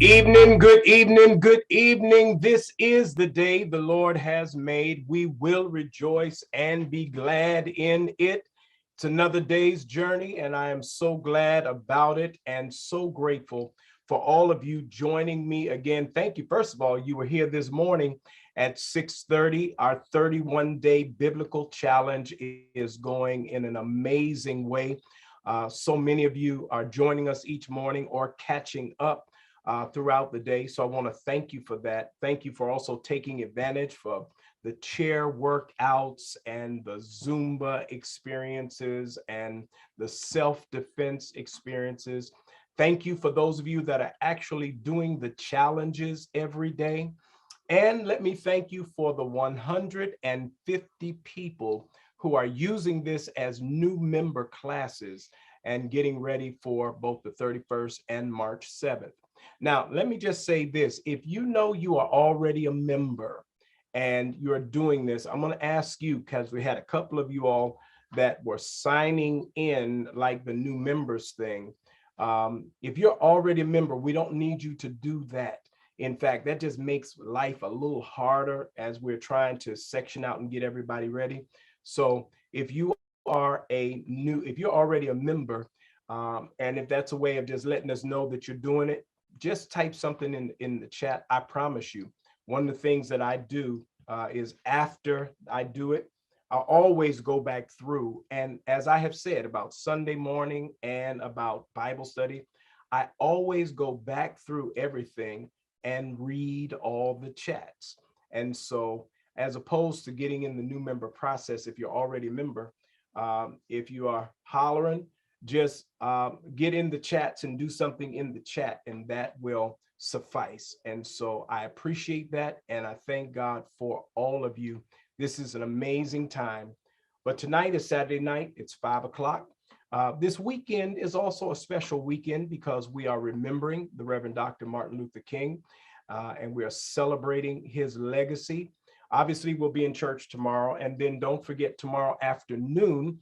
evening, good evening, good evening. This is the day the Lord has made. We will rejoice and be glad in it. It's another day's journey, and I am so glad about it and so grateful for all of you joining me again. Thank you. First of all, you were here this morning at 6:30. Our 31-day biblical challenge is going in an amazing way. So many of you are joining us each morning or catching up throughout the day. So I want to thank you for that. Thank you for also taking advantage for the chair workouts and the Zumba experiences and the self-defense experiences. Thank you for those of you that are actually doing the challenges every day. And let me thank you for the 150 people who are using this as new member classes and getting ready for both the 31st and March 7th. Now, let me just say this. If you know you are already a member and you're doing this, I'm going to ask you, because we had a couple of you all that were signing in like the new members thing. If you're already a member, we don't need you to do that. In fact, that just makes life a little harder as we're trying to section out and get everybody ready. So if you're already a member, and if that's a way of just letting us know that you're doing it, just type something in the chat. I promise you, one of the things that I do is after I do it, I always go back through. And as I have said about Sunday morning and about Bible study, I always go back through everything and read all the chats. And so as opposed to getting in the new member process, if you're already a member, if you are hollering, just get in the chats and do something in the chat, and that will suffice. And so I appreciate that, and I thank God for all of you. This is an amazing time. But tonight is Saturday night. It's 5 o'clock. This weekend is also a special weekend because we are remembering the Reverend Dr. Martin Luther King, and we are celebrating his legacy. Obviously, we'll be in church tomorrow, and then don't forget tomorrow afternoon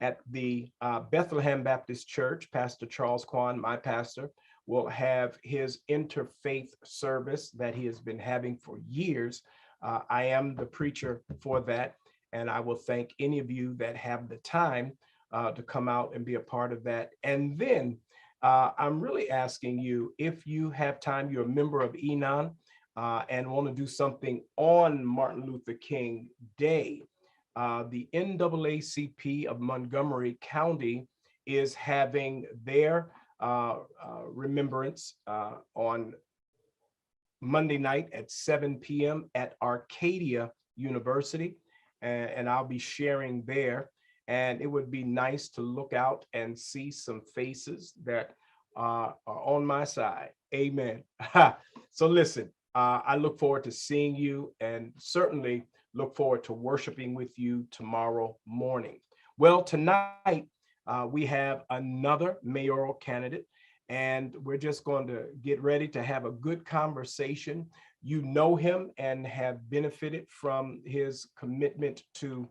at the Bethlehem Baptist Church, Pastor Charles Kwan, my pastor, will have his interfaith service that he has been having for years. I am the preacher for that, and I will thank any of you that have the time to come out and be a part of that. And then I'm really asking you, if you have time, you're a member of Enon and want to do something on Martin Luther King Day, the NAACP of Montgomery County is having their remembrance on Monday night at 7 p.m. at Arcadia University, and I'll be sharing there. And it would be nice to look out and see some faces that are on my side. Amen. So listen, I look forward to seeing you, and certainly look forward to worshiping with you tomorrow morning. Well, tonight we have another mayoral candidate, and we're just going to get ready to have a good conversation. You know him and have benefited from his commitment to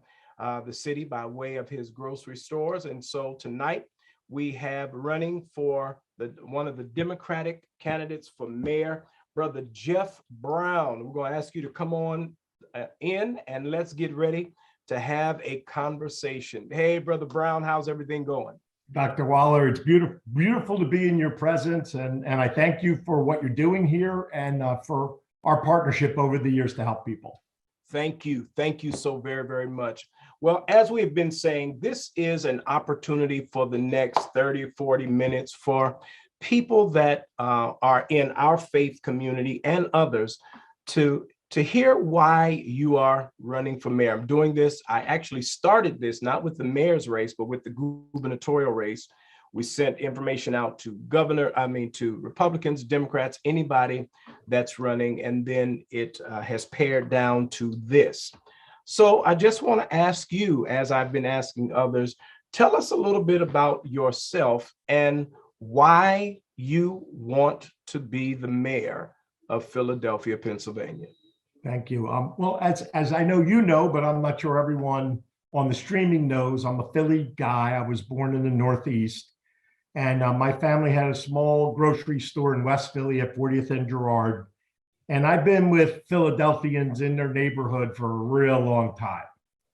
the city by way of his grocery stores. And so tonight we have running for one of the Democratic candidates for mayor, Brother Jeff Brown. We're going to ask you to come on in, and let's get ready to have a conversation. Hey, Brother Brown, how's everything going? Dr. Waller, it's beautiful to be in your presence, and I thank you for what you're doing here and for our partnership over the years to help people. Thank you. Thank you so very, very much. Well, as we've been saying, this is an opportunity for the next 30 or 40 minutes for people that are in our faith community and others to hear why you are running for mayor. I'm doing this. I actually started this not with the mayor's race, but with the gubernatorial race. We sent information out to to Republicans, Democrats, anybody that's running, and then it has pared down to this. So I just want to ask you, as I've been asking others, tell us a little bit about yourself and why you want to be the mayor of Philadelphia, Pennsylvania. Thank you. Well, as I know you know, but I'm not sure everyone on the streaming knows, I'm a Philly guy. I was born in the Northeast. And my family had a small grocery store in West Philly at 40th and Girard. And I've been with Philadelphians in their neighborhood for a real long time,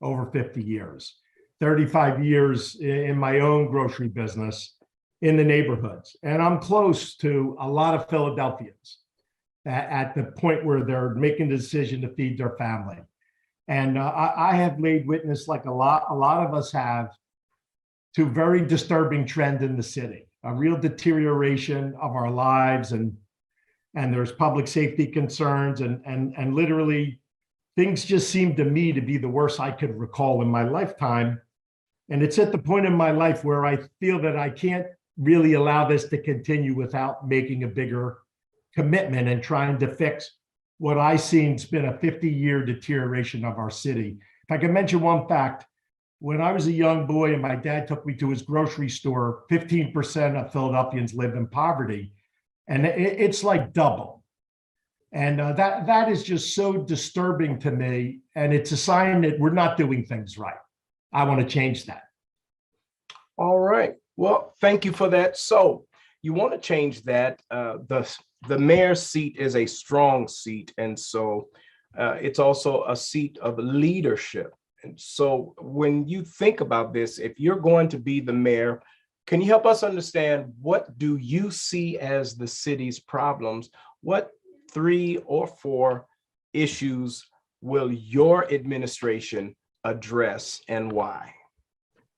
over 50 years, 35 years in my own grocery business in the neighborhoods. And I'm close to a lot of Philadelphians at the point where they're making the decision to feed their family. And I have laid witness, like a lot of us have, to very disturbing trend in the city, a real deterioration of our lives, and there's public safety concerns, and literally things just seem to me to be the worst I could recall in my lifetime. And it's at the point in my life where I feel that I can't really allow this to continue without making a bigger commitment and trying to fix what I seen has been a 50-year deterioration of our city. If I can mention one fact, when I was a young boy and my dad took me to his grocery store, 15% of Philadelphians live in poverty, and it's like double. And that is just so disturbing to me, and it's a sign that we're not doing things right. I want to change that. All right. Well, thank you for that. So you want to change that. The mayor's seat is a strong seat, and so it's also a seat of leadership. And so when you think about this, if you're going to be the mayor, can you help us understand, what do you see as the city's problems? What 3 or 4 issues will your administration address, and why?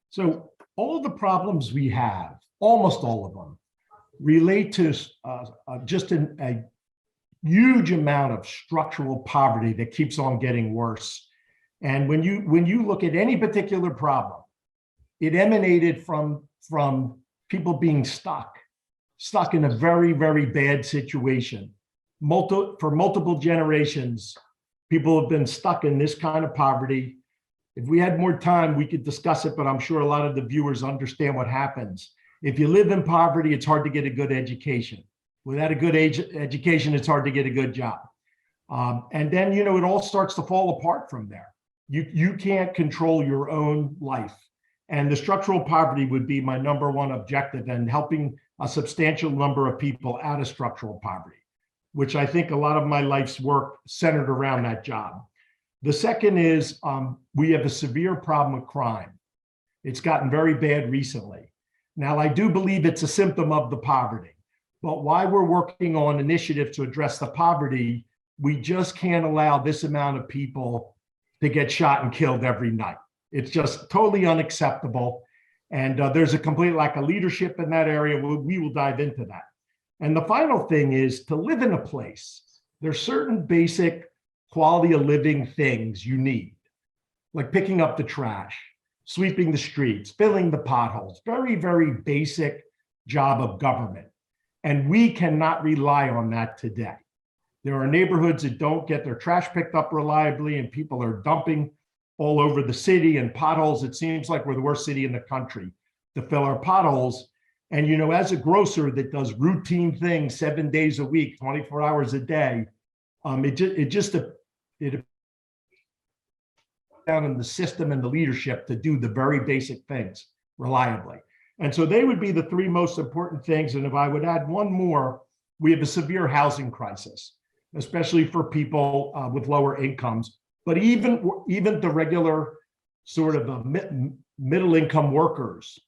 So all the problems we have, almost all of them, relate to just a huge amount of structural poverty that keeps on getting worse. And when you look at any particular problem, it emanated from people being stuck in a very, very bad situation. For multiple generations, people have been stuck in this kind of poverty. If we had more time, we could discuss it, but I'm sure a lot of the viewers understand what happens. If you live in poverty, it's hard to get a good education. Without a good education, it's hard to get a good job. And then, it all starts to fall apart from there. You can't control your own life. And the structural poverty would be my number one objective, and helping a substantial number of people out of structural poverty, which I think a lot of my life's work centered around that job. The second is we have a severe problem with crime. It's gotten very bad recently. Now, I do believe it's a symptom of the poverty, but while we're working on initiatives to address the poverty, we just can't allow this amount of people to get shot and killed every night. It's just totally unacceptable. And there's a complete lack of leadership in that area. We will dive into that. And the final thing is, to live in a place, there's certain basic quality of living things you need, like picking up the trash, sweeping the streets, filling the potholes, very, very basic job of government. And we cannot rely on that today. There are neighborhoods that don't get their trash picked up reliably, and people are dumping all over the city, and potholes. It seems like we're the worst city in the country to fill our potholes. And, as a grocer that does routine things 7 days a week, 24 hours a day, it down in the system and the leadership to do the very basic things reliably. And so they would be the 3 most important things. And if I would add one more, we have a severe housing crisis, especially for people with lower incomes, but even the regular sort of middle income workers,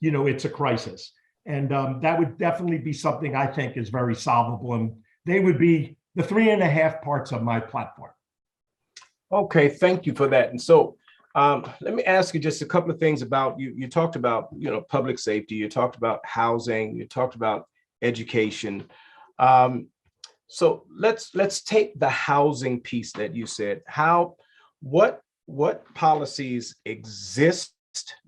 it's a crisis. And that would definitely be something I think is very solvable. And they would be the 3.5 parts of my platform. Okay, thank you for that. And so let me ask you just a couple of things about you. You talked about, public safety, you talked about housing, you talked about education. So let's take the housing piece that you said. What policies exist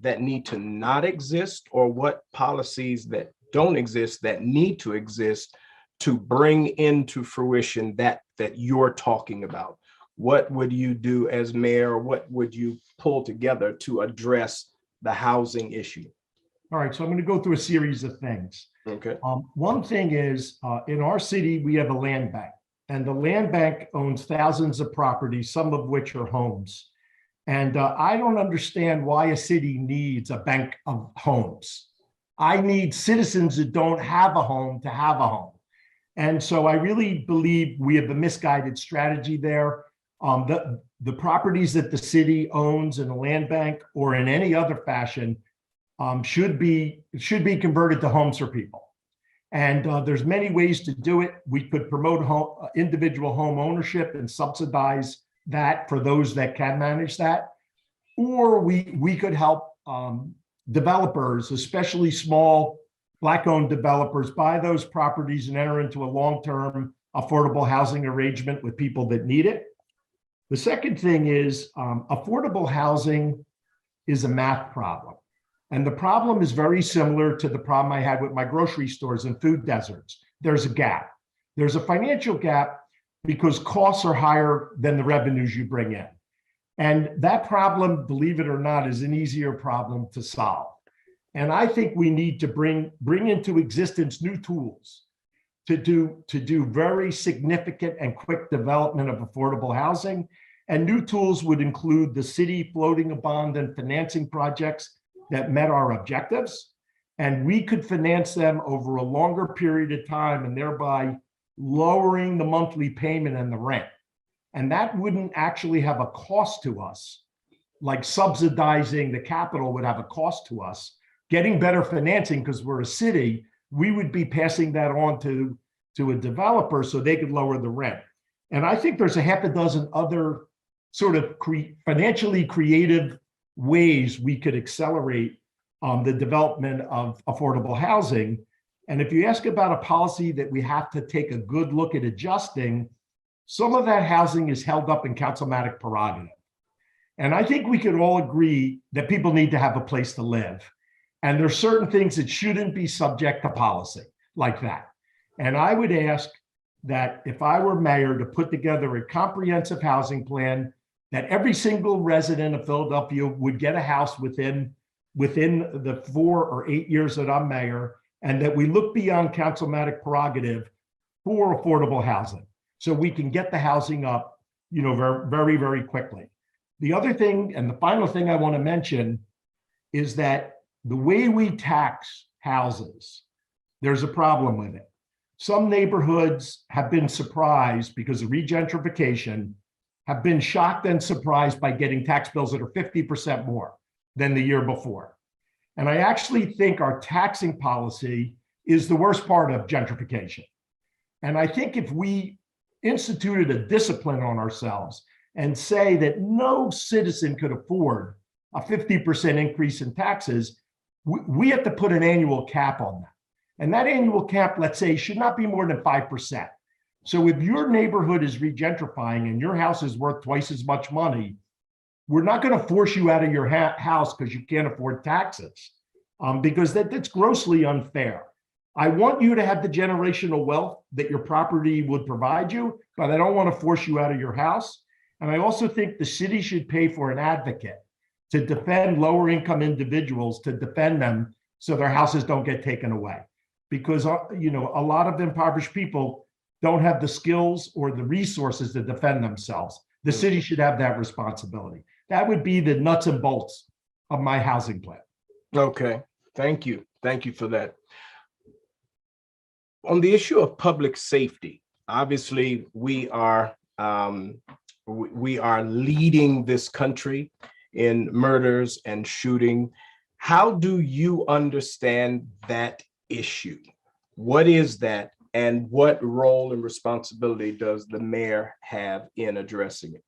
that need to not exist, or what policies that don't exist that need to exist to bring into fruition that you're talking about? What would you do as mayor? What would you pull together to address the housing issue? All right, so I'm going to go through a series of things. Okay. One thing is, in our city, we have a land bank, and the land bank owns thousands of properties, some of which are homes. And I don't understand why a city needs a bank of homes. I need citizens that don't have a home to have a home. And so I really believe we have a misguided strategy there. The properties that the city owns in a land bank or in any other fashion should be converted to homes for people. And there's many ways to do it. We could promote individual home ownership and subsidize that for those that can manage that. Or we could help developers, especially small Black-owned developers, buy those properties and enter into a long-term affordable housing arrangement with people that need it. The second thing is affordable housing is a math problem. And the problem is very similar to the problem I had with my grocery stores and food deserts. There's a gap. There's a financial gap because costs are higher than the revenues you bring in. And that problem, believe it or not, is an easier problem to solve. And I think we need to bring into existence new tools to do very significant and quick development of affordable housing. And new tools would include the city floating a bond and financing projects that met our objectives. And we could finance them over a longer period of time and thereby lowering the monthly payment and the rent. And that wouldn't actually have a cost to us, like subsidizing the capital would have a cost to us. Getting better financing, because we're a city, we would be passing that on to a developer so they could lower the rent. And I think there's a half a dozen other sort of financially creative ways we could accelerate the development of affordable housing. And if you ask about a policy that we have to take a good look at adjusting, some of that housing is held up in councilmatic prerogative. And I think we could all agree that people need to have a place to live. And there's certain things that shouldn't be subject to policy like that. And I would ask that if I were mayor, to put together a comprehensive housing plan that every single resident of Philadelphia would get a house within the 4 or 8 years that I'm mayor, and that we look beyond councilmatic prerogative for affordable housing so we can get the housing up, very, very quickly. The other thing, and the final thing I want to mention, is that the way we tax houses, there's a problem with it. Some neighborhoods have been surprised because of regentrification, have been shocked and surprised by getting tax bills that are 50% more than the year before. And I actually think our taxing policy is the worst part of gentrification. And I think if we instituted a discipline on ourselves and say that no citizen could afford a 50% increase in taxes, we have to put an annual cap on that. And that annual cap, let's say, should not be more than 5%. So if your neighborhood is regentrifying and your house is worth twice as much money, we're not going to force you out of your house because you can't afford taxes, because that's grossly unfair. I want you to have the generational wealth that your property would provide you, but I don't want to force you out of your house. And I also think the city should pay for an advocate to defend lower income individuals, to defend them so their houses don't get taken away. Because a lot of impoverished people don't have the skills or the resources to defend themselves. The city should have that responsibility. That would be the nuts and bolts of my housing plan. Okay, thank you. Thank you for that. On the issue of public safety, obviously we are leading this country in murders and shooting. How do you understand that issue? What is that, and what role and responsibility does the mayor have in addressing it?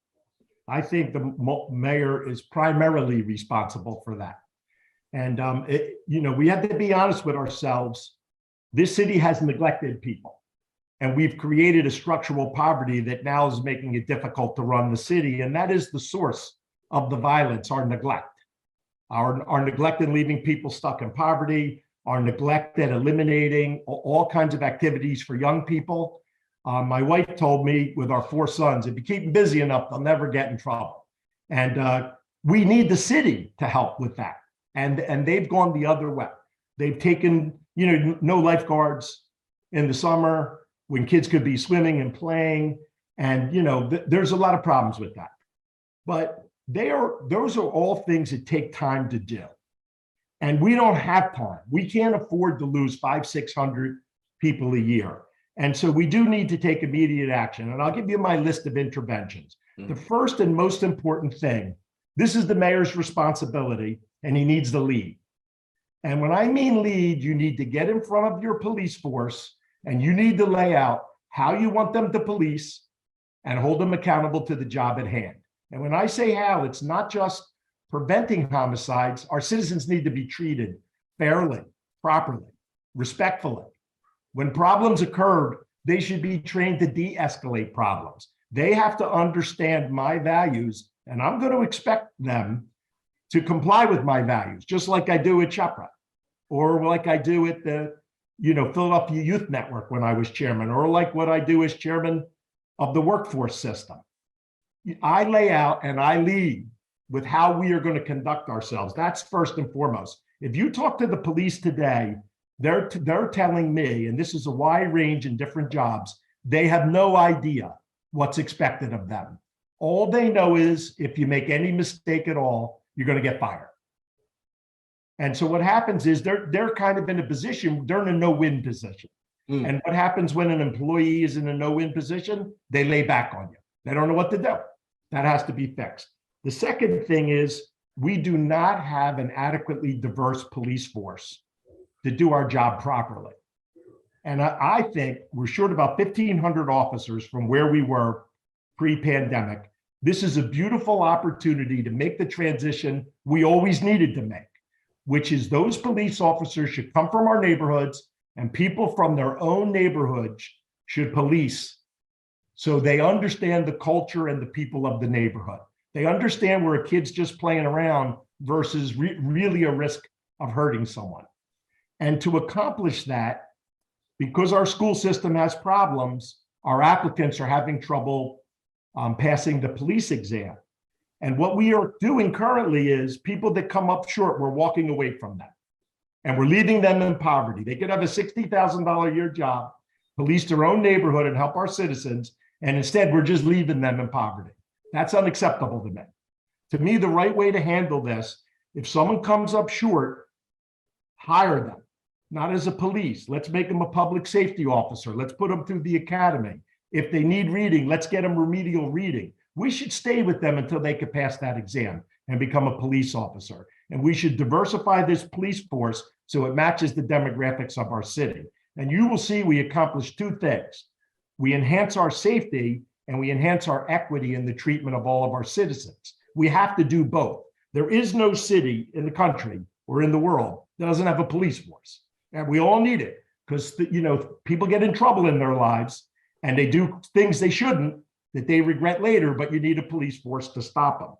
I think the mayor is primarily responsible for that. And we have to be honest with ourselves. This city has neglected people, and we've created a structural poverty that now is making it difficult to run the city. And that is the source of the violence, our neglect. Our neglect in leaving people stuck in poverty, our neglect at eliminating all kinds of activities for young people. My wife told me with our 4 sons, if you keep them busy enough, they'll never get in trouble. And we need the city to help with that. And they've gone the other way. They've taken, no lifeguards in the summer when kids could be swimming and playing. And, there's a lot of problems with that. But those are all things that take time to do. And we don't have time. We can't afford to lose 500-600 people a year. And so we do need to take immediate action. And I'll give you my list of interventions. The first and most important thing, this is the mayor's responsibility, and he needs to lead. And when I mean lead, you need to get in front of your police force, and you need to lay out how you want them to police and hold them accountable to the job at hand. And when I say how, it's not just preventing homicides. Our citizens need to be treated fairly, properly, respectfully. When problems occurred, they should be trained to de-escalate problems. They have to understand my values, and I'm going to expect them to comply with my values, just like I do at Chopra, or like I do at the Philadelphia Youth Network when I was chairman, or like what I do as chairman of the workforce system. I lay out and I lead with how we are going to conduct ourselves. That's first and foremost. If you talk to the police today, they're telling me, and this is a wide range in different jobs, they have no idea what's expected of them. All they know is if you make any mistake at all, you're going to get fired. And so what happens is they're kind of in a position, they're in a no-win position. And what happens when an employee is in a no-win position? They lay back on you. They don't know what to do. That has to be fixed. The second thing is we do not have an adequately diverse police force to do our job properly. And I think we're short about 1,500 officers from where we were pre-pandemic. This is a beautiful opportunity to make the transition we always needed to make, which is those police officers should come from our neighborhoods, and people from their own neighborhoods should police so they understand the culture and the people of the neighborhood. They understand where a kid's just playing around versus really a risk of hurting someone. And to accomplish that, because our school system has problems, our applicants are having trouble passing the police exam. And what we are doing currently is people that come up short, we're walking away from them. And we're leaving them in poverty. They could have a $60,000 a year job, police their own neighborhood and help our citizens. And instead, we're just leaving them in poverty. That's unacceptable to me. To me, the right way to handle this, if someone comes up short, hire them, not as a police. Let's make them a public safety officer. Let's put them through the academy. If they need reading, let's get them remedial reading. We should stay with them until they can pass that exam and become a police officer. And we should diversify this police force so it matches the demographics of our city. And you will see we accomplish two things. We enhance our safety and we enhance our equity in the treatment of all of our citizens. We have to do both. There is no city in the country or in the world that doesn't have a police force. And we all need it because people get in trouble in their lives and they do things they shouldn't that they regret later, but you need a police force to stop them.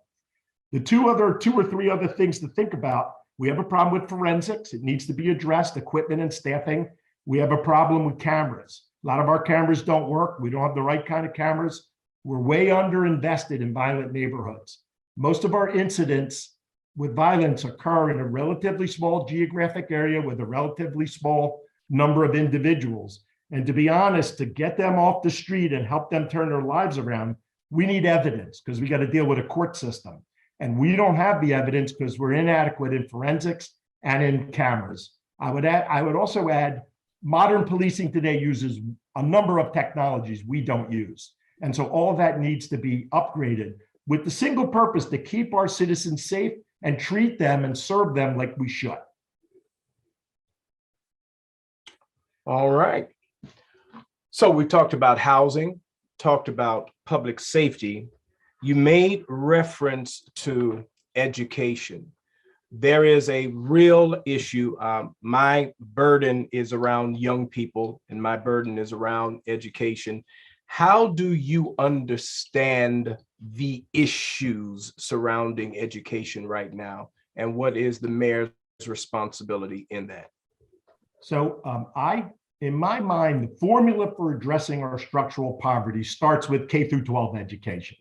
The two or three other things to think about, we have a problem with forensics. It needs to be addressed, equipment and staffing. We have a problem with cameras. A lot of our cameras don't work. We don't have the right kind of cameras. We're way underinvested in violent neighborhoods. Most of our incidents with violence occur in a relatively small geographic area with a relatively small number of individuals. And to be honest, to get them off the street and help them turn their lives around, we need evidence because we got to deal with a court system. And we don't have the evidence because we're inadequate in forensics and in cameras. I would also add, modern policing today uses a number of technologies we don't use. And so all of that needs to be upgraded with the single purpose to keep our citizens safe and treat them and serve them like we should. All right. So we talked about housing, talked about public safety. You made reference to education. There is a real issue. My burden is around young people, and my burden is around education. How do you understand the issues surrounding education right now? And what is the mayor's responsibility in that? So in my mind, the formula for addressing our structural poverty starts with K through 12 education.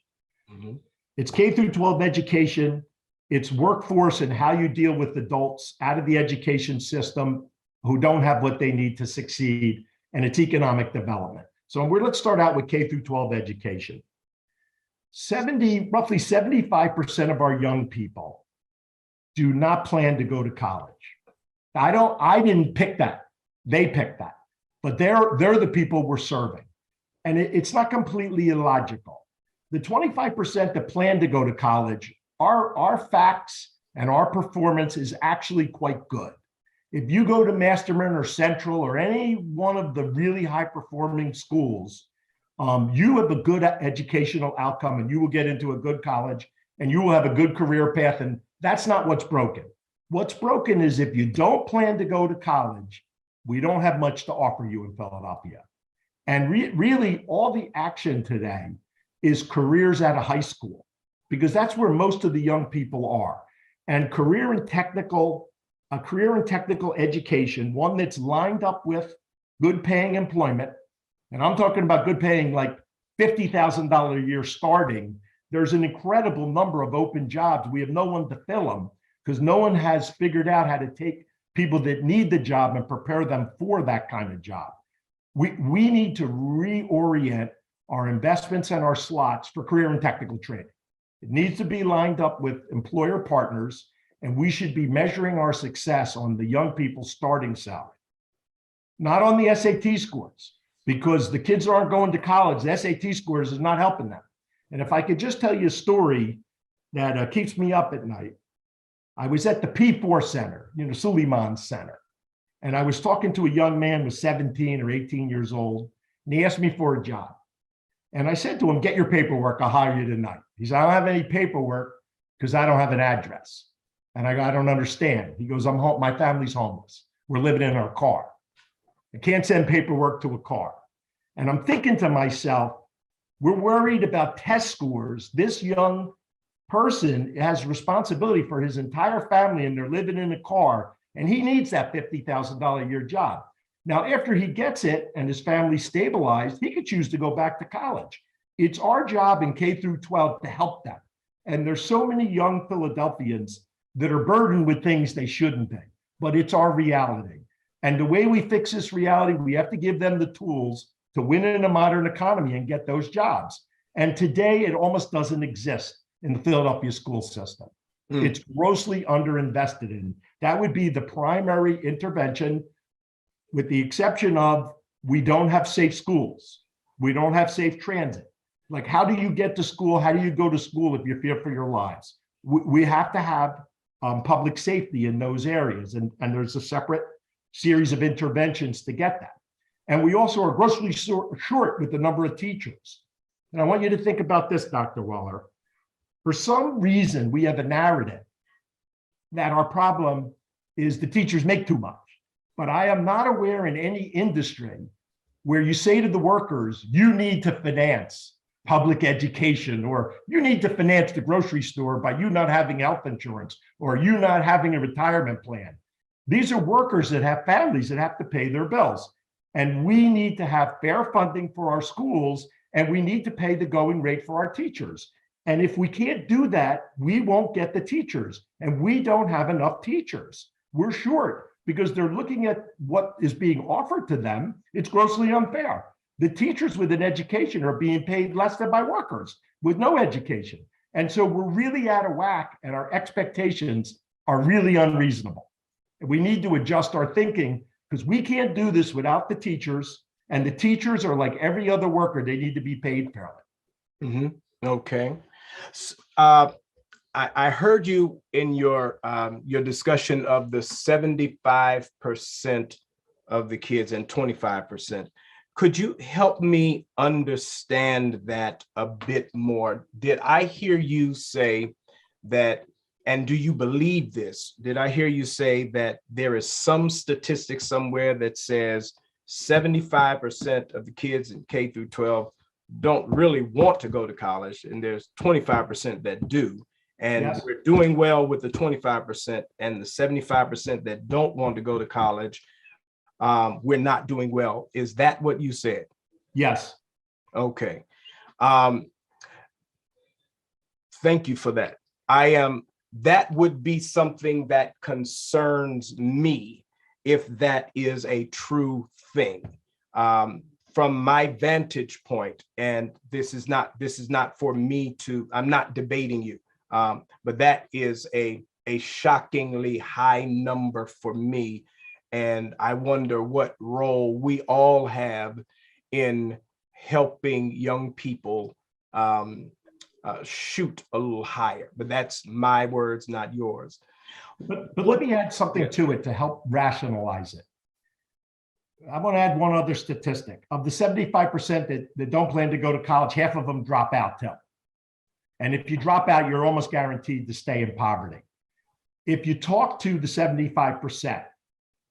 Mm-hmm. It's K through 12 education. It's workforce and how you deal with adults out of the education system who don't have what they need to succeed, and it's economic development. So let's start out with K through 12 education. Roughly 75% of our young people do not plan to go to college. I didn't pick that. They picked that. But they're the people we're serving. And it's not completely illogical. The 25% that plan to go to college, our facts and our performance is actually quite good. If you go to Masterman or Central or any one of the really high performing schools, you have a good educational outcome and you will get into a good college and you will have a good career path. And that's not what's broken. What's broken is if you don't plan to go to college, we don't have much to offer you in Philadelphia. And really all the action today is careers out of high school, because that's where most of the young people are. And a career in technical education, one that's lined up with good paying employment. And I'm talking about good paying, like $50,000 a year starting. There's an incredible number of open jobs. We have no one to fill them because no one has figured out how to take people that need the job and prepare them for that kind of job. We need to reorient our investments and our slots for career and technical training. It needs to be lined up with employer partners, and we should be measuring our success on the young people's starting salary, not on the SAT scores, because the kids aren't going to college. The SAT scores is not helping them. And if I could just tell you a story that keeps me up at night. I was at the P4 Center, Suleiman Center. And I was talking to a young man who was 17 or 18 years old, and he asked me for a job. And I said to him, get your paperwork, I'll hire you tonight. He said, I don't have any paperwork because I don't have an address. And I go, I don't understand. He goes, I'm home, my family's homeless. We're living in our car. I can't send paperwork to a car. And I'm thinking to myself, we're worried about test scores. This young person has responsibility for his entire family and they're living in a car, and he needs that $50,000 a year job. Now, after he gets it and his family stabilized, he could choose to go back to college. It's our job in K through 12 to help them. And there's so many young Philadelphians that are burdened with things they shouldn't be, but it's our reality. And the way we fix this reality, we have to give them the tools to win in a modern economy and get those jobs. And today it almost doesn't exist in the Philadelphia school system. It's grossly underinvested in. That would be the primary intervention, with the exception of we don't have safe schools. We don't have safe transit. Like, how do you get to school? How do you go to school if you fear for your lives? We have to have public safety in those areas. And there's a separate series of interventions to get that. And we also are grossly short with the number of teachers. And I want you to think about this, Dr. Weller. For some reason, we have a narrative that our problem is the teachers make too much. But I am not aware in any industry where you say to the workers, you need to finance public education, or you need to finance the grocery store by you not having health insurance, or you not having a retirement plan. These are workers that have families that have to pay their bills. And we need to have fair funding for our schools, and we need to pay the going rate for our teachers. And if we can't do that, we won't get the teachers. And we don't have enough teachers. We're short because they're looking at what is being offered to them. It's grossly unfair. The teachers with an education are being paid less than my workers with no education. And so we're really out of whack, and our expectations are really unreasonable. And we need to adjust our thinking, because we can't do this without the teachers. And the teachers are like every other worker. They need to be paid fairly. Okay. I heard you in your discussion of the 75% of the kids and 25%. Could you help me understand that a bit more? Did I hear you say that, and do you believe this? Did I hear you say that there is some statistic somewhere that says 75% of the kids in K through 12 don't really want to go to college, and there's 25% that do? And Yes. We're doing well with the 25%, and the 75% that don't want to go to college, we're not doing well. Is that what you said? Yes. Okay. Thank you for that. That would be something that concerns me if that is a true thing. From my vantage point, and this is not for me to, I'm not debating you, but that is a a shockingly high number for me. And I wonder what role we all have in helping young people shoot a little higher. But that's my words, not yours. But let me add something to it to help rationalize it. I want to add one other statistic. Of the 75% that don't plan to go to college, half of them drop out too. And if you drop out, you're almost guaranteed to stay in poverty. If you talk to the 75%,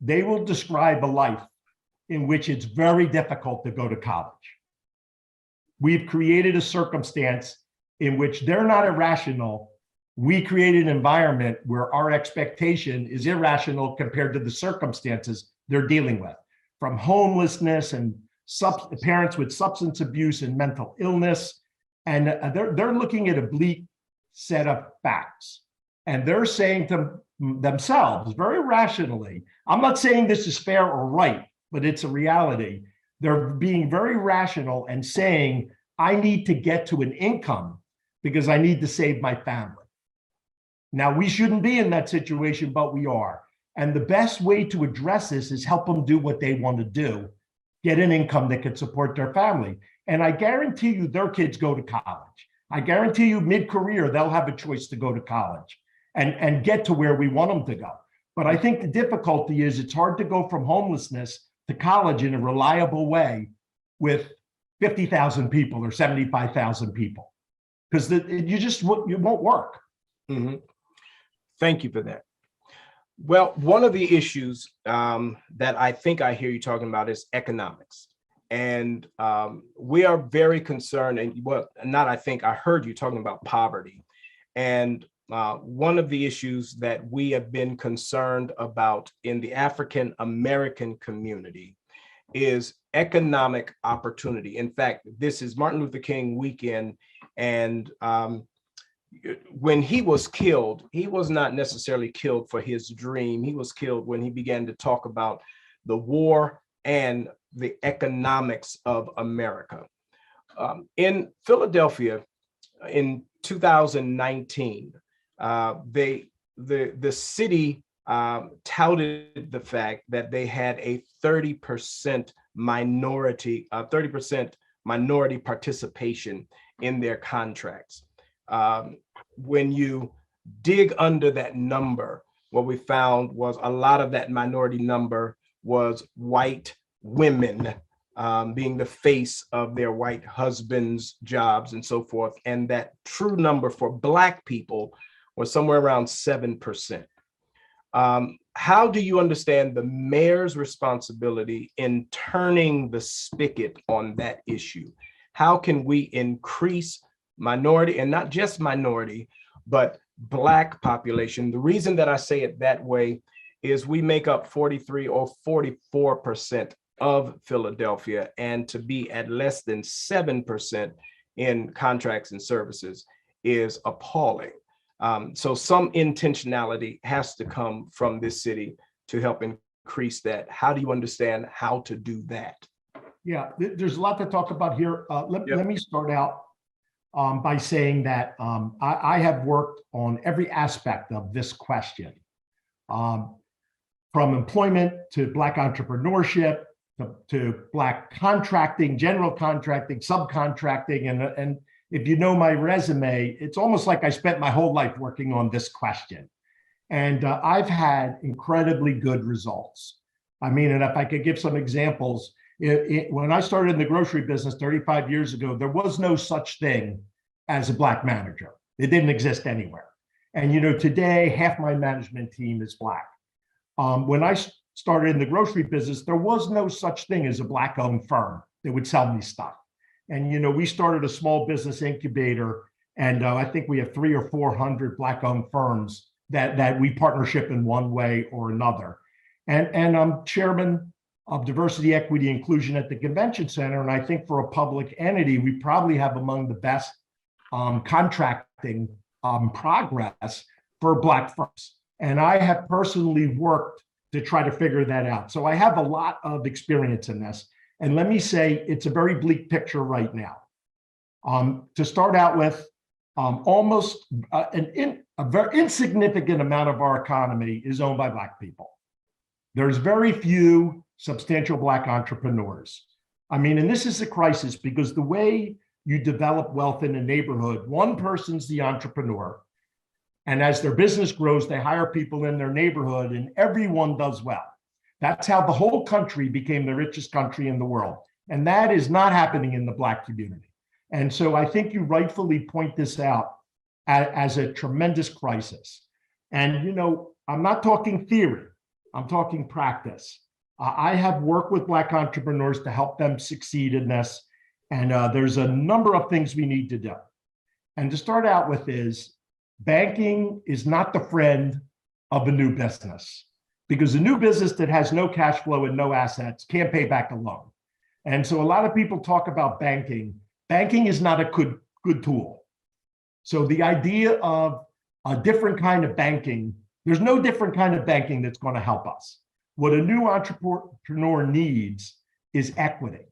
they will describe a life in which it's very difficult to go to college. We've created a circumstance in which they're not irrational. We create an environment where our expectation is irrational compared to the circumstances they're dealing with, from homelessness and parents with substance abuse and mental illness. And they're looking at a bleak set of facts. And they're saying to themselves very rationally, I'm not saying this is fair or right, but it's a reality. They're being very rational and saying, I need to get to an income because I need to save my family. Now, we shouldn't be in that situation, but we are. And the best way to address this is help them do what they want to do, get an income that can support their family. And I guarantee you their kids go to college. I guarantee you mid-career, they'll have a choice to go to college and get to where we want them to go. But I think the difficulty is it's hard to go from homelessness to college in a reliable way with 50,000 people or 75,000 people, because you won't work. Mm-hmm. Thank you for that. Well, one of the issues that I think I hear you talking about is economics. And we are very concerned, and I heard you talking about poverty. And one of the issues that we have been concerned about in the African American community is economic opportunity. In fact, this is Martin Luther King weekend, and when he was killed, he was not necessarily killed for his dream. He was killed when he began to talk about the war and the economics of America. In Philadelphia, in 2019, the city touted the fact that they had a 30% minority participation in their contracts. When you dig under that number, what we found was a lot of that minority number was white women being the face of their white husbands' jobs and so forth. And that true number for Black people was somewhere around 7%. How do you understand the mayor's responsibility in turning the spigot on that issue? How can we increase minority, and not just minority, but Black population? The reason that I say it that way is we make up 43 or 44% of Philadelphia, and to be at less than 7% in contracts and services is appalling. So some intentionality has to come from this city to help increase that. How do you understand how to do that? Yeah, there's a lot to talk about here. Let me start out by saying that I have worked on every aspect of this question, from employment to Black entrepreneurship, to Black contracting, general contracting, subcontracting. And if you know my resume, it's almost like I spent my whole life working on this question. And I've had incredibly good results. I mean, and if I could give some examples, when I started in the grocery business 35 years ago, there was no such thing as a Black manager. It didn't exist anywhere. And today, half my management team is Black. When I started in the grocery business, there was no such thing as a Black-owned firm that would sell me stuff. And we started a small business incubator, and I think we have 300 or 400 Black-owned firms that we partnership in one way or another. And I'm chairman of diversity, equity, inclusion at the convention center. And I think for a public entity, we probably have among the best contracting progress for Black firms. And I have personally worked to try to figure that out. So I have a lot of experience in this. And let me say, it's a very bleak picture right now. To start out with, almost a a very insignificant amount of our economy is owned by Black people. There's very few substantial Black entrepreneurs. I mean, and this is a crisis because the way you develop wealth in a neighborhood, one person's the entrepreneur. And as their business grows, they hire people in their neighborhood and everyone does well. That's how the whole country became the richest country in the world. And that is not happening in the Black community. And so I think you rightfully point this out as a tremendous crisis. And, you know, I'm not talking theory, I'm talking practice. I have worked with Black entrepreneurs to help them succeed in this. And there's a number of things we need to do. And to start out with is, banking is not the friend of a new business, because a new business that has no cash flow and no assets can't pay back a loan. And so a lot of people talk about banking. Banking is not a good tool. So the idea of a different kind of banking, there's no different kind of banking that's going to help us. What a new entrepreneur needs is equity.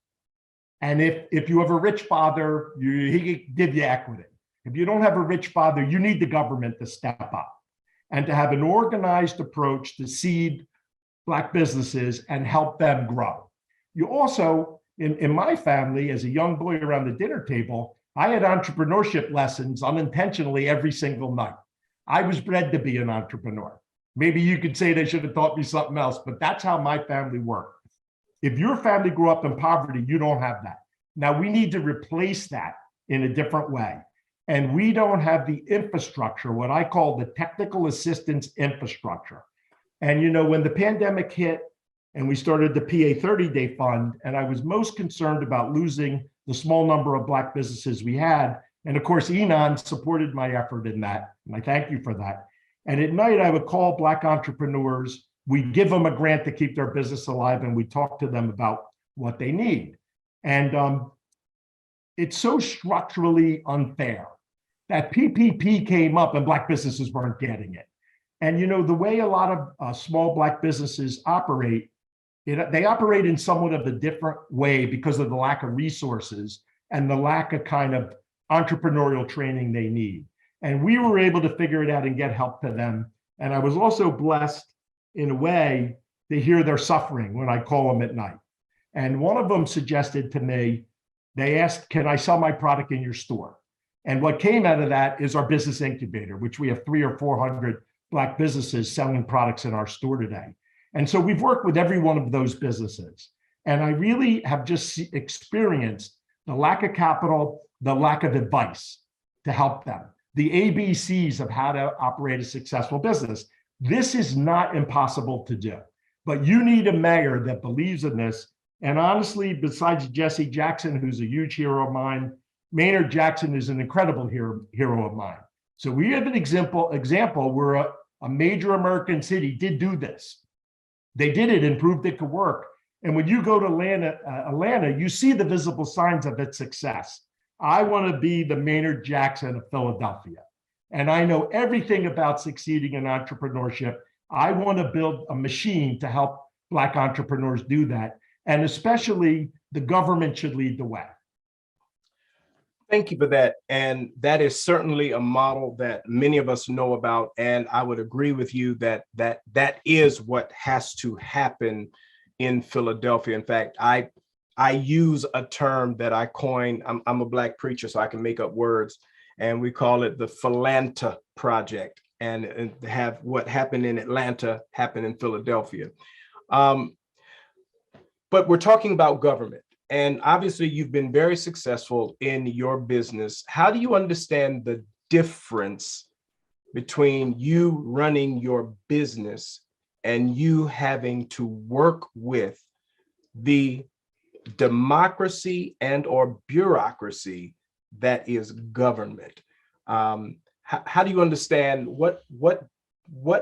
And if you have a rich father, he can give you equity. If you don't have a rich father, you need the government to step up and to have an organized approach to seed Black businesses and help them grow. You also, in my family, as a young boy around the dinner table, I had entrepreneurship lessons unintentionally every single night. I was bred to be an entrepreneur. Maybe you could say they should have taught me something else, but that's how my family worked. If your family grew up in poverty, you don't have that. Now we need to replace that in a different way. And we don't have the infrastructure, what I call the technical assistance infrastructure. And, you know, when the pandemic hit and we started the PA 30-day fund, and I was most concerned about losing the small number of Black businesses we had. And of course, Enon supported my effort in that. And I thank you for that. And at night, I would call Black entrepreneurs. We'd give them a grant to keep their business alive, and we talk to them about what they need. And it's so structurally unfair that PPP came up and Black businesses weren't getting it. And, you know, the way a lot of small Black businesses operate, they operate in somewhat of a different way because of the lack of resources and the lack of kind of entrepreneurial training they need. And we were able to figure it out and get help to them. And I was also blessed in a way to hear their suffering when I call them at night. And one of them suggested to me, they asked, can I sell my product in your store? And what came out of that is our business incubator, which we have 300 or 400 Black businesses selling products in our store today. And so we've worked with every one of those businesses. And I really have just experienced the lack of capital, the lack of advice to help them, the ABCs of how to operate a successful business. This is not impossible to do, but you need a mayor that believes in this. And honestly, besides Jesse Jackson, who's a huge hero of mine, Maynard Jackson is an incredible hero of mine. So we have an example where a major American city did do this. They did it and proved it could work. And when you go to Atlanta, you see the visible signs of its success. I want to be the Maynard Jackson of Philadelphia. And I know everything about succeeding in entrepreneurship. I want to build a machine to help Black entrepreneurs do that. And especially the government should lead the way. Thank you for that. And that is certainly a model that many of us know about. And I would agree with you that that is what has to happen in Philadelphia. In fact, I use a term that I coined. I'm a Black preacher, so I can make up words. And we call it the Philanta Project, and have what happened in Atlanta happen in Philadelphia. But we're talking about government. And obviously, you've been very successful in your business. How do you understand the difference between you running your business and you having to work with the democracy and or bureaucracy that is government? How do you understand what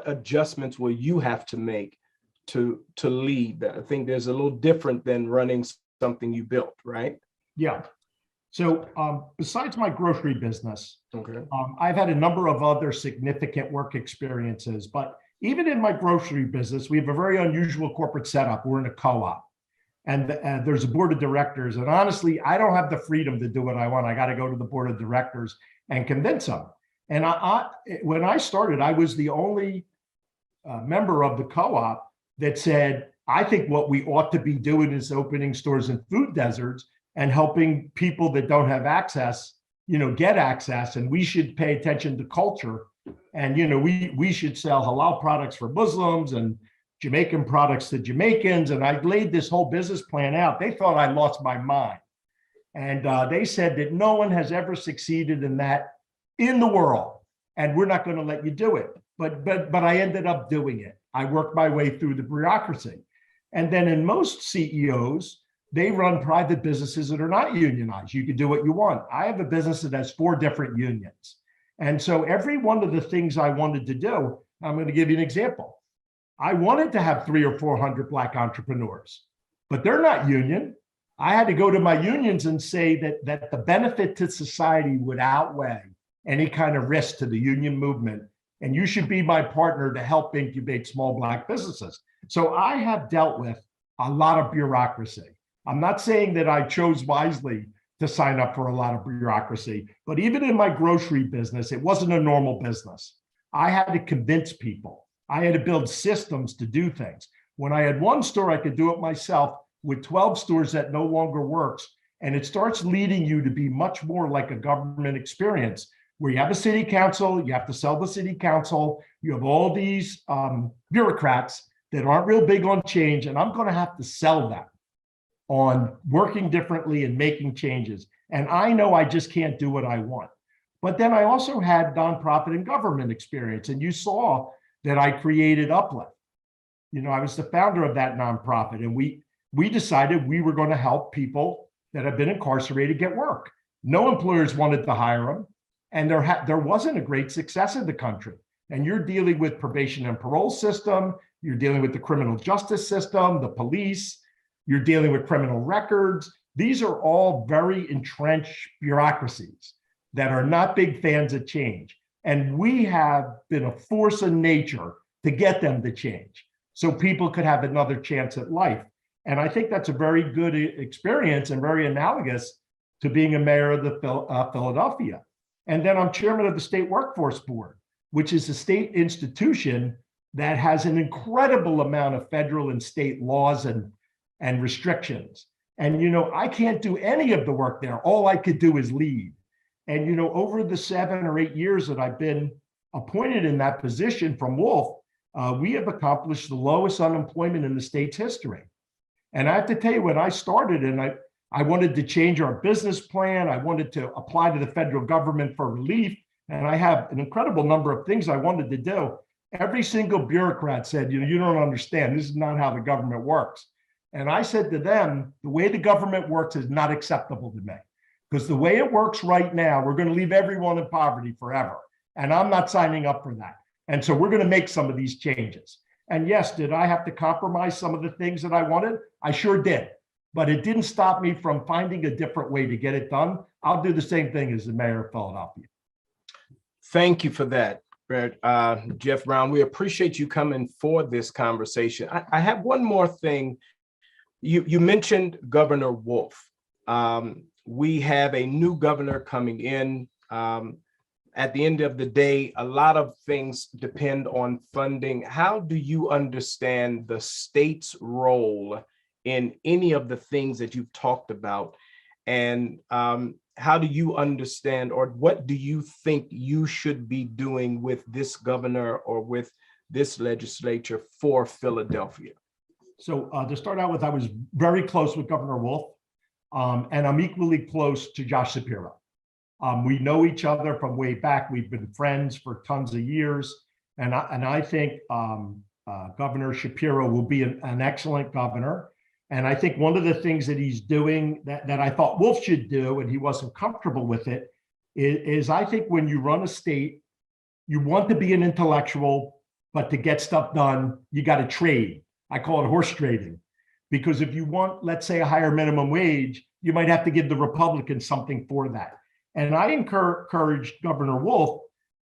adjustments will you have to make to lead? I think there's a little different than running something you built, right? Yeah. So besides my grocery business, Okay. I've had a number of other significant work experiences, but even in my grocery business, we have a very unusual corporate setup. We're in a co-op, and there's a board of directors. And honestly, I don't have the freedom to do what I want. I got to go to the board of directors and convince them. And when I started, I was the only member of the co-op that said, I think what we ought to be doing is opening stores in food deserts and helping people that don't have access, get access. And we should pay attention to culture. And, we should sell halal products for Muslims and Jamaican products to Jamaicans. And I laid this whole business plan out. They thought I lost my mind. And they said that no one has ever succeeded in that in the world. And we're not going to let you do it. But I ended up doing it. I worked my way through the bureaucracy. And then in most CEOs, they run private businesses that are not unionized. You can do what you want. I have a business that has 4 different unions. And so every one of the things I wanted to do, I'm going to give you an example. I wanted to have 300 or 400 Black entrepreneurs, but they're not union. I had to go to my unions and say that the benefit to society would outweigh any kind of risk to the union movement. And you should be my partner to help incubate small Black businesses. So I have dealt with a lot of bureaucracy. I'm not saying that I chose wisely to sign up for a lot of bureaucracy, but even in my grocery business, it wasn't a normal business. I had to convince people. I had to build systems to do things. When I had one store, I could do it myself. With 12 stores, that no longer works. And it starts leading you to be much more like a government experience, where you have a city council, you have to sell the city council, you have all these bureaucrats that aren't real big on change, and I'm going to have to sell them on working differently and making changes. And I know I just can't do what I want. But then I also had nonprofit and government experience, and you saw that I created Uplift. I was the founder of that nonprofit, and we decided we were going to help people that have been incarcerated get work. No employers wanted to hire them. And there wasn't a great success in the country. And you're dealing with probation and parole system. You're dealing with the criminal justice system, the police. You're dealing with criminal records. These are all very entrenched bureaucracies that are not big fans of change. And we have been a force in nature to get them to change so people could have another chance at life. And I think that's a very good experience and very analogous to being a mayor of the Philadelphia. And then I'm chairman of the State Workforce Board, which is a state institution that has an incredible amount of federal and state laws and restrictions. And, I can't do any of the work there. All I could do is lead. And, over the 7 or 8 years that I've been appointed in that position from Wolf, we have accomplished the lowest unemployment in the state's history. And I have to tell you, when I started and I wanted to change our business plan, I wanted to apply to the federal government for relief, and I have an incredible number of things I wanted to do. Every single bureaucrat said, you don't understand. This is not how the government works. And I said to them, the way the government works is not acceptable to me. Because the way it works right now, we're going to leave everyone in poverty forever. And I'm not signing up for that. And so we're going to make some of these changes. And yes, did I have to compromise some of the things that I wanted? I sure did. But it didn't stop me from finding a different way to get it done. I'll do the same thing as the mayor of Philadelphia. Thank you for that, Jeff Brown. We appreciate you coming for this conversation. I have one more thing. You mentioned Governor Wolf. We have a new governor coming in. At the end of the day, a lot of things depend on funding. How do you understand the state's role in any of the things that you've talked about? And how do you understand, or what do you think you should be doing with this governor or with this legislature for Philadelphia? So to start out with, I was very close with Governor Wolf, and I'm equally close to Josh Shapiro. We know each other from way back. We've been friends for tons of years. And I think Governor Shapiro will be an excellent governor. And I think one of the things that he's doing that I thought Wolf should do, and he wasn't comfortable with it, is I think when you run a state, you want to be an intellectual, but to get stuff done, you got to trade. I call it horse trading. Because if you want, let's say, a higher minimum wage, you might have to give the Republicans something for that. And I encourage Governor Wolf,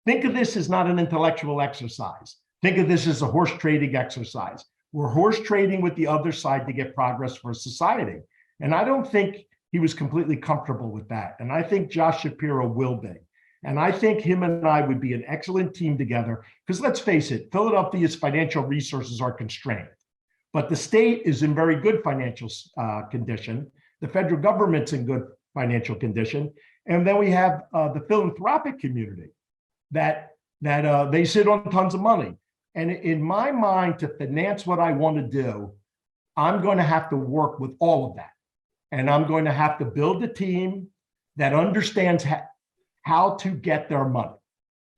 think of this as not an intellectual exercise. Think of this as a horse trading exercise. We're horse trading with the other side to get progress for society. And I don't think he was completely comfortable with that. And I think Josh Shapiro will be. And I think him and I would be an excellent team together, because let's face it, Philadelphia's financial resources are constrained, but the state is in very good financial condition. The federal government's in good financial condition. And then we have the philanthropic community that they sit on tons of money. And in my mind, to finance what I want to do, I'm going to have to work with all of that. And I'm going to have to build a team that understands how to get their money.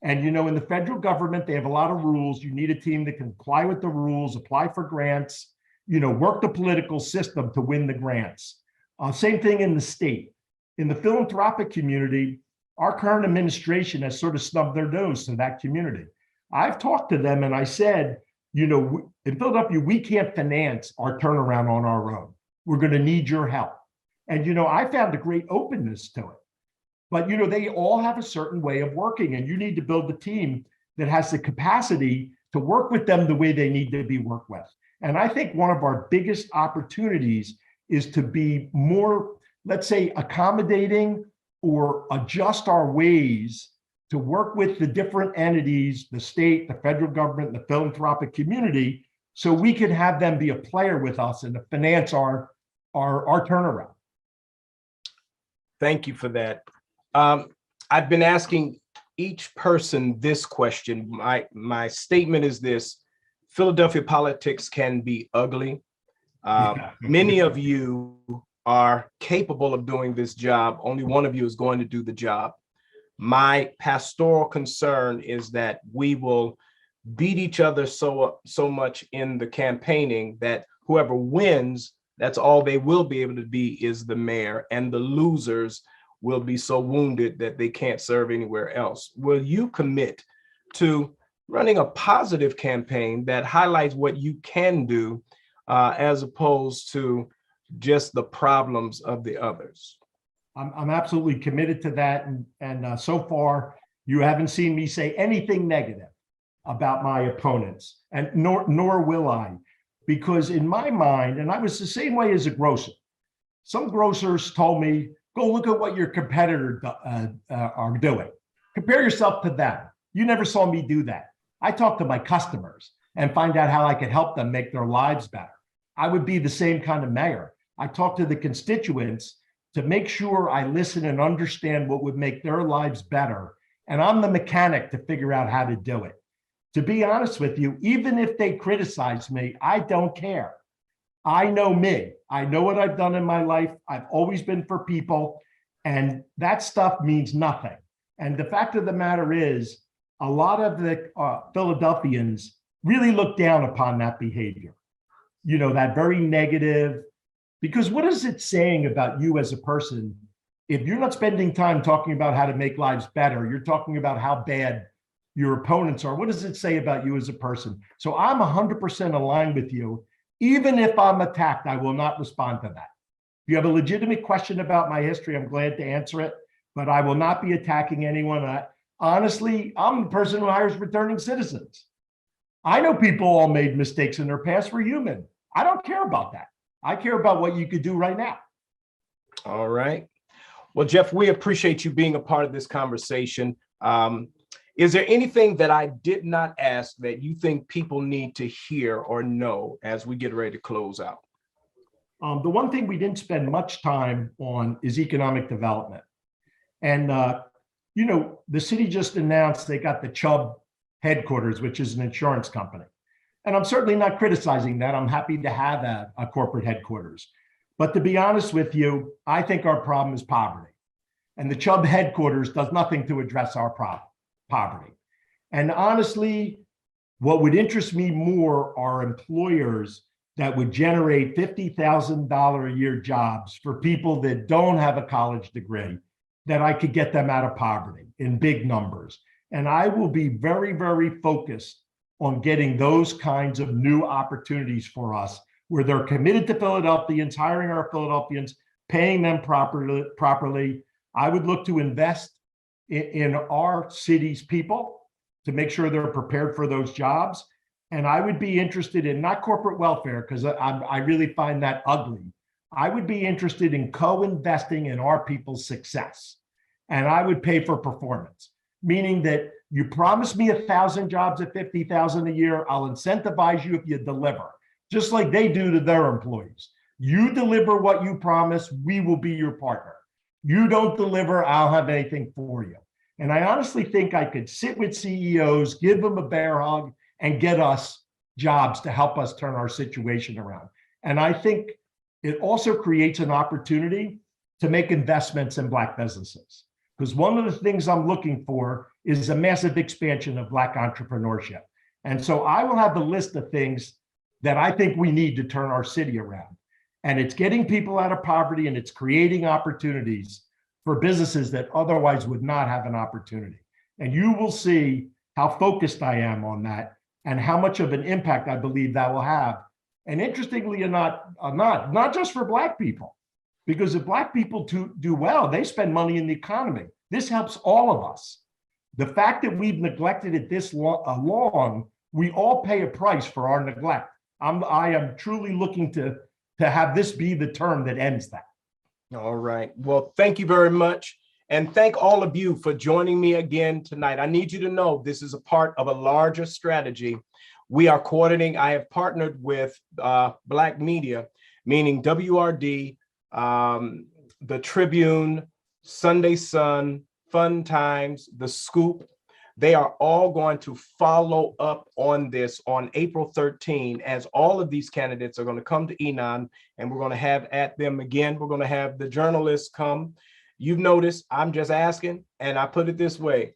And, you know, in the federal government, they have a lot of rules. You need a team that can comply with the rules, apply for grants, you know, work the political system to win the grants. Same thing in the state. In the philanthropic community, our current administration has sort of snubbed their nose to that community. I've talked to them and I said, you know, in Philadelphia, we can't finance our turnaround on our own. We're going to need your help. And, you know, I found a great openness to it. But, you know, they all have a certain way of working, and you need to build a team that has the capacity to work with them the way they need to be worked with. And I think one of our biggest opportunities is to be more, let's say, accommodating or adjust our ways to work with the different entities, the state, the federal government, the philanthropic community, so we can have them be a player with us and to finance our turnaround. Thank you for that. I've been asking each person this question. My statement is this: Philadelphia politics can be ugly. Many of you are capable of doing this job. Only one of you is going to do the job. My pastoral concern is that we will beat each other so much in the campaigning that whoever wins, that's all they will be able to be is the mayor, and the losers will be so wounded that they can't serve anywhere else. Will you commit to running a positive campaign that highlights what you can do as opposed to just the problems of the others? I'm absolutely committed to that. And so far, you haven't seen me say anything negative about my opponents, and nor will I, because in my mind, and I was the same way as a grocer. Some grocers told me, go look at what your competitors are doing. Compare yourself to them. You never saw me do that. I talk to my customers and find out how I can help them make their lives better. I would be the same kind of mayor. I talk to the constituents to make sure I listen and understand what would make their lives better. And I'm the mechanic to figure out how to do it. To be honest with you, even if they criticize me, I don't care. I know me. I know what I've done in my life. I've always been for people, and that stuff means nothing. And the fact of the matter is, a lot of the Philadelphians really look down upon that behavior. You know, that very negative, because what is it saying about you as a person if you're not spending time talking about how to make lives better? You're talking about how bad your opponents are. What does it say about you as a person? So I'm 100% aligned with you. Even if I'm attacked, I will not respond to that. If you have a legitimate question about my history, I'm glad to answer it, but I will not be attacking anyone. Honestly, I'm the person who hires returning citizens. I know people all made mistakes in their past. We're human. I don't care about that. I care about what you could do right now. All right. Well, Jeff, we appreciate you being a part of this conversation. Is there anything that I did not ask that you think people need to hear or know as we get ready to close out? The one thing we didn't spend much time on is economic development. And, you know, the city just announced they got the Chubb headquarters, which is an insurance company. And I'm certainly not criticizing that. I'm happy to have a corporate headquarters. But to be honest with you, I think our problem is poverty. And the Chubb headquarters does nothing to address our problem. Poverty. And honestly, what would interest me more are employers that would generate $50,000 a year jobs for people that don't have a college degree, that I could get them out of poverty in big numbers. And I will be very, very focused on getting those kinds of new opportunities for us, where they're committed to Philadelphians, hiring our Philadelphians, paying them properly. I would look to invest in our city's people to make sure they're prepared for those jobs. And I would be interested in not corporate welfare, because I really find that ugly. I would be interested in co-investing in our people's success. and I would pay for performance, meaning that you promise me 1,000 jobs at 50,000 a year, I'll incentivize you if you deliver, just like they do to their employees. You deliver what you promise, we will be your partner. You don't deliver, I'll have anything for you. And I honestly think I could sit with CEOs, give them a bear hug, and get us jobs to help us turn our situation around. And I think it also creates an opportunity to make investments in Black businesses. Because one of the things I'm looking for is a massive expansion of Black entrepreneurship. And so I will have a list of things that I think we need to turn our city around. And it's getting people out of poverty, and it's creating opportunities for businesses that otherwise would not have an opportunity. And you will see how focused I am on that and how much of an impact I believe that will have. And interestingly enough, not just for Black people, because if Black people do well, they spend money in the economy. This helps all of us. The fact that we've neglected it this long, we all pay a price for our neglect. I am truly looking to have this be the term that ends that. All right. Well, thank you very much. And thank all of you for joining me again tonight. I need you to know this is a part of a larger strategy. We are coordinating. I have partnered with Black media, meaning WRD, the Tribune, Sunday Sun, Fun Times, The Scoop. They are all going to follow up on this on April 13, as all of these candidates are going to come to Enon, and we're going to have at them again. We're going to have the journalists come. You've noticed I'm just asking, and I put it this way: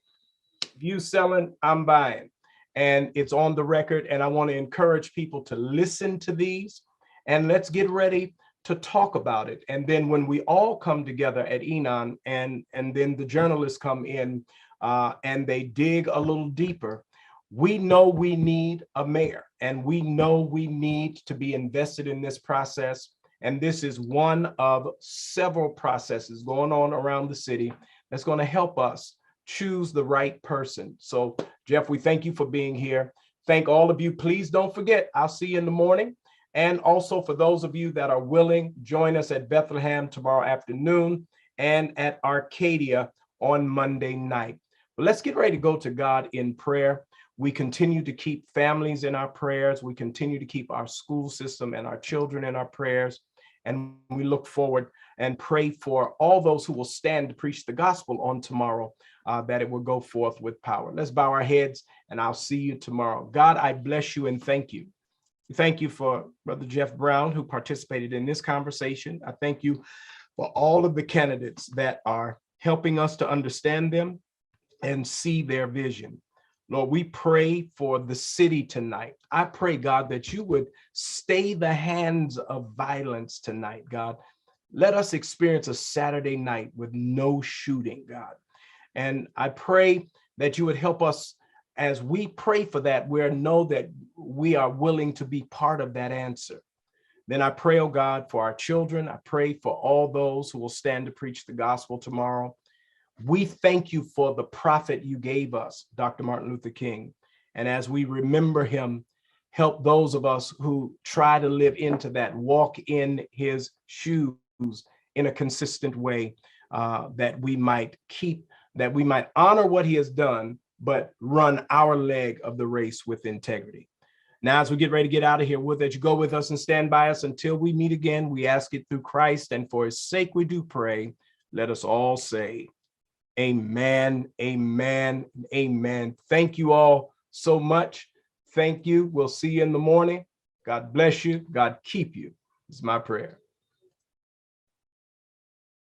if you selling, I'm buying, and it's on the record. And I want to encourage people to listen to these, and let's get ready to talk about it. And then when we all come together at Enon, and then the journalists come in, and they dig a little deeper, we know we need a mayor, and we know we need to be invested in this process. And this is one of several processes going on around the city that's going to help us choose the right person. So, Jeff, we thank you for being here. Thank all of you. Please don't forget, I'll see you in the morning. And also, for those of you that are willing, join us at Bethlehem tomorrow afternoon and at Arcadia on Monday night. But let's get ready to go to God in prayer. We continue to keep families in our prayers. We continue to keep our school system and our children in our prayers. And we look forward and pray for all those who will stand to preach the gospel on tomorrow, that it will go forth with power. Let's bow our heads, and I'll see you tomorrow. God, I bless you and thank you. Thank you for Brother Jeff Brown, who participated in this conversation. I thank you for all of the candidates that are helping us to understand them and see their vision. Lord, we pray for the city tonight. I pray, God, that you would stay the hands of violence tonight, God. Let us experience a Saturday night with no shooting, God. And I pray that you would help us as we pray for that. We know that we are willing to be part of that answer. Then I pray, oh God, for our children. I pray for all those who will stand to preach the gospel tomorrow. We thank you for the prophet you gave us, Dr. Martin Luther King. And as we remember him, help those of us who try to live into that, walk in his shoes in a consistent way, that we might honor what he has done, but run our leg of the race with integrity. Now, as we get ready to get out of here, would that you go with us and stand by us until we meet again. We ask it through Christ, and for his sake we do pray. Let us all say, amen, amen, amen. Thank you all so much. Thank you. We'll see you in the morning. God bless you. God keep you. It's my prayer.